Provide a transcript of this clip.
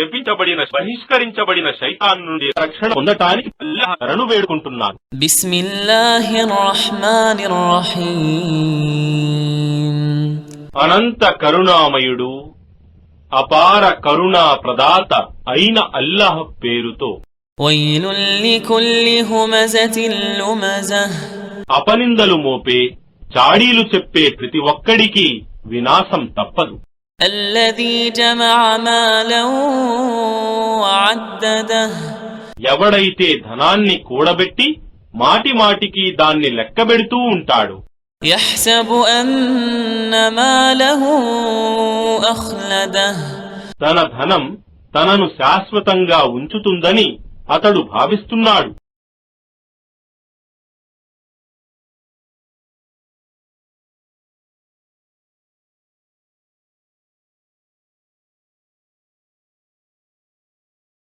శపించబడిన బహిష్కరించబడిన శైతాన్ నుండి రక్షణ పొందటానికి అల్లాహ్ను వేడుకుంటున్నాను. బిస్మిల్లాహిర్ రహ్మానిర్ రహీం. అనంత కరుణామయుడు అపార కరుణా ప్రదాత అయిన అల్లాహ్ పేరుతో. వైలుల్ లికుల్లి హుమజతిల్ లుమజహ్. అపనిందలు మోపే చాడీలు చెప్పే ప్రతి ఒక్కడికి వినాశం తప్పదు. అల్లదీ జమఅ మాలన్ వఅద్దదహ్. ఎవడైతే ధనాన్ని కూడబెట్టి మాటి మాటికి దాన్ని లెక్కబెడుతూ ఉంటాడు. యహ్సబు అన్న మాలహు అఖ్లదహ్. తన ధనం తనను శాశ్వతంగా ఉంచుతుందని అతడు భావిస్తున్నాడు.